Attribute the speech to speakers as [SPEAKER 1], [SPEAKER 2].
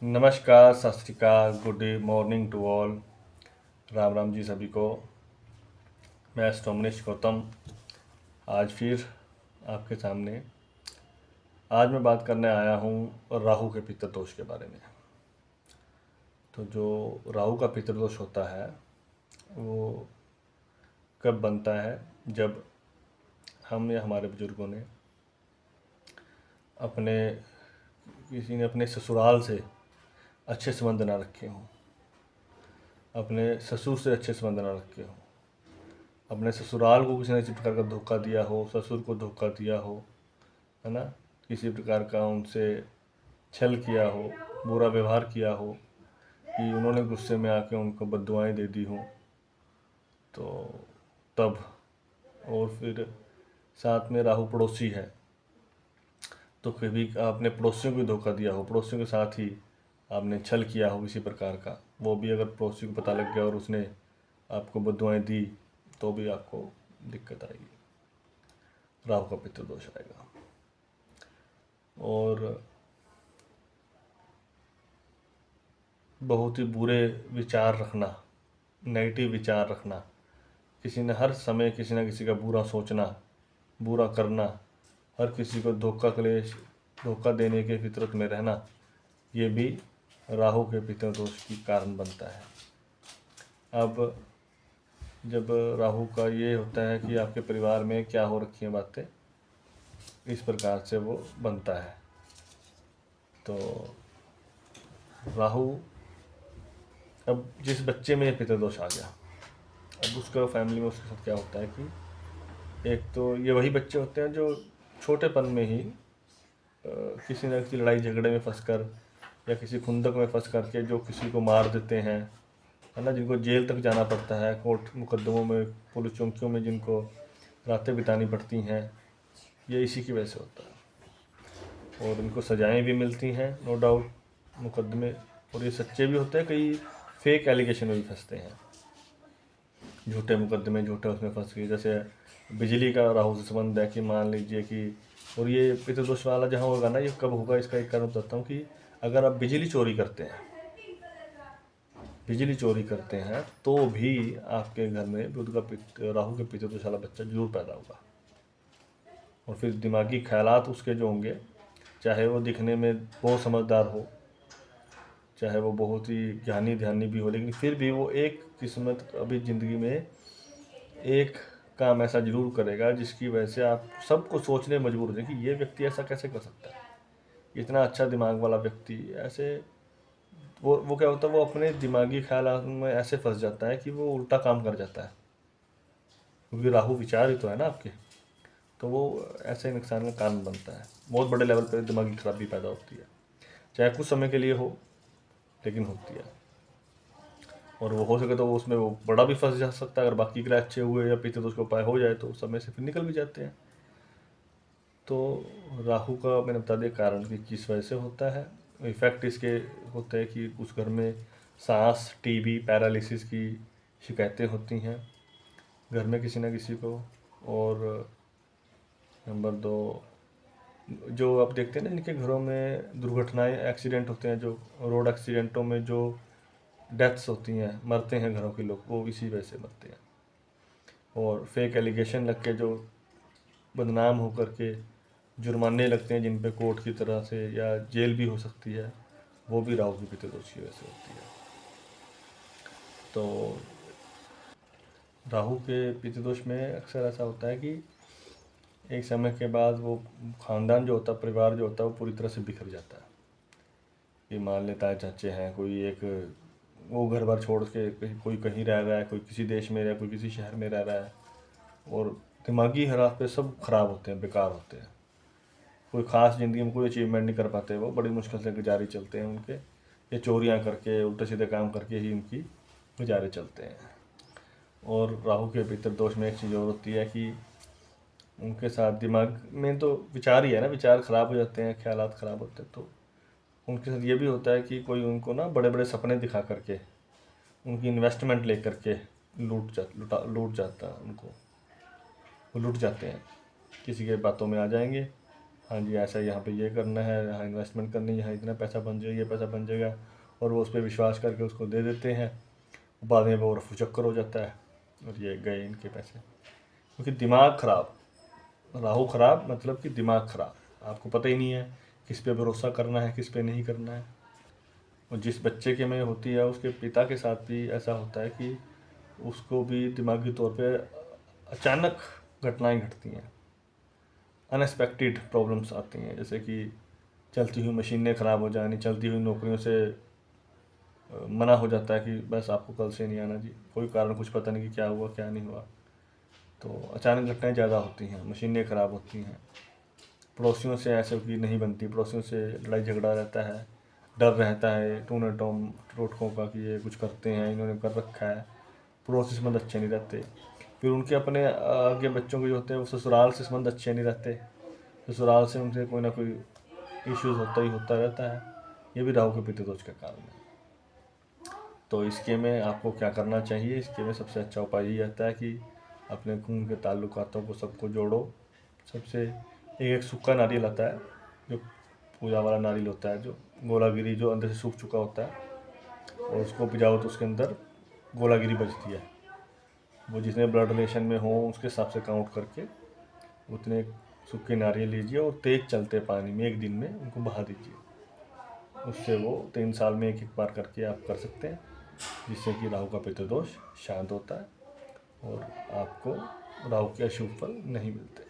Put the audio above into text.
[SPEAKER 1] नमस्कार, सत श्री अकाल, good morning to all. Ram Ram ji सभी को। मैं एस्ट्रोमनिश गौतम आज फिर आपके सामने आज मैं बात करने आया हूँ राहु के पितृदोष के बारे में। तो जो राहु का पितृदोष होता है वो कब बनता है, जब हम या हमारे बुजुर्गों ने अपने किसी ने अपने ससुराल से अच्छे संबंध ना रखे हों, अपने ससुर से अच्छे संबंध ना रखे हों, अपने ससुराल को किसी ने किसी प्रकार का धोखा दिया हो, ससुर को धोखा दिया हो, है ना, किसी प्रकार का उनसे छल किया हो, बुरा व्यवहार किया हो, कि उन्होंने गुस्से में आके उनको बद्दुआएं दे दी हों, तो तब। और फिर साथ में राहु पड़ोसी है, तो कभी आपने पड़ोसियों को धोखा दिया हो, पड़ोसियों के साथ ही आपने छल किया हो किसी प्रकार का, वो भी अगर पड़ोसी को पता लग गया और उसने आपको बद्दुआएं दी तो भी आपको दिक्कत आएगी, राहु का पितृदोष आएगा। और बहुत ही बुरे विचार रखना, नेगेटिव विचार रखना, किसी ने हर समय किसी न किसी का बुरा सोचना, बुरा करना, हर किसी को धोखा देने के फितरत में रहना, ये भी राहु के पितृदोष की कारण बनता है। अब जब राहु का ये होता है कि आपके परिवार में क्या हो रखी हैं बातें, इस प्रकार से वो बनता है। तो राहु, अब जिस बच्चे में ये पितृदोष आ गया, अब उसका फैमिली में उसके साथ क्या होता है कि एक तो ये वही बच्चे होते हैं जो छोटेपन में ही किसी न किसी लड़ाई झगड़े में फंसकर या किसी खुंदक में फंस करके जो किसी को मार देते हैं, है ना, जिनको जेल तक जाना पड़ता है, कोर्ट मुकदमों में, पुलिस चौकियों में जिनको रातें बितानी पड़ती हैं, ये इसी की वजह से होता है। और इनको सजाएं भी मिलती हैं, नो डाउट, मुकदमे, और ये सच्चे भी होते हैं, कई फेक एलिगेशन में भी फंसते हैं, झूठे मुकदमे, झूठे उसमें फंस गए। जैसे बिजली का राहु से संबंध है कि मान लीजिए कि, और ये पितृदोष वाला जहाँ होगा ना, ये कब होगा इसका एक कारण बताता हूँ कि अगर आप बिजली चोरी करते हैं, तो भी आपके घर में बुध का राहु के पितृदोष वाला बच्चा जरूर पैदा होगा। और फिर दिमागी ख्यालात उसके जो होंगे, चाहे वो दिखने में बहुत समझदार हो, चाहे वो बहुत ही ज्ञानी ध्यानी भी हो, लेकिन फिर भी वो एक किस्मत अभी ज़िंदगी में एक काम ऐसा जरूर करेगा जिसकी वजह से आप सबको सोचने मजबूर हो जाए कि ये व्यक्ति ऐसा कैसे कर सकता है, इतना अच्छा दिमाग वाला व्यक्ति ऐसे। वो क्या होता है, वो अपने दिमागी ख्याल में ऐसे फंस जाता है कि वो उल्टा काम कर जाता है, क्योंकि राहु विचार ही तो है ना आपके। तो वो ऐसे नुकसान का कारण बनता है, बहुत बड़े लेवल पर दिमागी खराबी पैदा होती है, चाहे कुछ समय के लिए हो, लेकिन होती है। और वो हो सके तो उसमें वो बड़ा भी फंस जा सकता है, अगर बाकी ग्रह अच्छे हुए या पीछे तो उसको उपाय हो जाए तो उस समय से फिर निकल भी जाते हैं। तो राहु का मैंने बता दिया कारण कि किस वजह से होता है। इफ़ेक्ट इसके होते हैं कि उस घर में सांस, टीबी, पैरालिसिस की शिकायतें होती हैं घर में किसी न किसी को। और नंबर 2, जो आप देखते हैं ना जिनके घरों में दुर्घटनाएं, एक्सीडेंट होते हैं, जो रोड एक्सीडेंटों में जो डेथ्स होती हैं, मरते हैं घरों के लोग, वो इसी वजह से मरते हैं। और फेक एलिगेशन लग के जो बदनाम होकर के जुर्माने लगते हैं जिन पे कोर्ट की तरह से, या जेल भी हो सकती है, वो भी राहु की पितृदोष की वजह से होती है। तो राहु के पितृदोष में अक्सर ऐसा होता है कि एक समय के बाद वो ख़ानदान जो होता है, परिवार जो होता है, वो पूरी तरह से बिखर जाता है। कि मान लेता है चाचे हैं, कोई एक वो घर बार छोड़ के कोई कहीं रह रहा है, कोई किसी देश में रह, कोई किसी शहर में रह रहा है, और दिमागी हालात पे सब खराब होते हैं, बेकार होते हैं, कोई ख़ास ज़िंदगी में कोई अचीवमेंट नहीं कर पाते, वो बड़ी मुश्किल से गुजारे चलते हैं उनके, ये चोरियाँ करके, उल्टे सीधे काम करके ही उनकी गुजारे चलते हैं। और राहु के पितृदोष में एक चीज़ और होती है कि उनके साथ दिमाग में तो विचार ही है ना, विचार ख़राब हो जाते हैं, ख्यालात ख़राब होते हैं, तो उनके साथ ये भी होता है कि कोई उनको ना बड़े बड़े सपने दिखा करके, उनकी इन्वेस्टमेंट ले करके लूट जाता है उनको, वो लूट जाते हैं, किसी के बातों में आ जाएंगे हाँ जी ऐसा यहाँ पे ये करना है, यहाँ इन्वेस्टमेंट करनी है, यहाँ इतना पैसा बन जाएगा, ये पैसा बन जाएगा, और वो उस पर विश्वास करके उसको दे देते हैं। बाद में वो रफू चक्कर हो जाता है और ये गए इनके पैसे। क्योंकि दिमाग ख़राब, राहु ख़राब मतलब कि दिमाग ख़राब, आपको पता ही नहीं है किस पे भरोसा करना है, किस पे नहीं करना है। और जिस बच्चे के में होती है उसके पिता के साथ भी ऐसा होता है कि उसको भी दिमागी तौर पे अचानक घटनाएं घटती हैं, अनएक्सपेक्टेड प्रॉब्लम्स आती हैं, जैसे कि चलती हुई मशीनें ख़राब हो जानी, चलती हुई नौकरियों से मना हो जाता है कि बस आपको कल से नहीं आना जी, कोई कारण कुछ पता नहीं कि क्या हुआ क्या नहीं हुआ। तो अचानक घटनाएं ज़्यादा होती हैं, मशीनें ख़राब होती हैं, पड़ोसियों से ऐसे की नहीं बनती, पड़ोसियों से लड़ाई झगड़ा रहता है, डर रहता है टूने टोटकों का कि ये कुछ करते हैं, इन्होंने कर रखा है, पड़ोसी संबंध अच्छे नहीं रहते। फिर उनके अपने आगे बच्चों के जो होते हैं वो ससुराल से संबंध अच्छे नहीं रहते, ससुराल से उनसे कोई ना कोई इश्यूज होता ही होता रहता है। ये भी राहु के पितृ दोष का कारण है। तो इसके में आपको क्या करना चाहिए, इसके में सबसे अच्छा उपाय यही रहता है कि अपने खून के ताल्लुकातों को सबको जोड़ो। सबसे एक सूखा नारियल आता है, जो पूजा वाला नारियल होता है, जो गोलागिरी जो अंदर से सूख चुका होता है, और उसको पिजाओ तो उसके अंदर गोलागिरी बजती है। वो जितने ब्लड रिलेशन में हो उसके हिसाब से काउंट करके उतने सूखे नारियल लीजिए और तेज़ चलते पानी में एक दिन में उनको बहा दीजिए। उससे वो 3 साल में एक बार करके आप कर सकते हैं, जिससे कि राहु का पितृदोष शांत होता है और आपको राहु के अशुभ फल नहीं मिलते।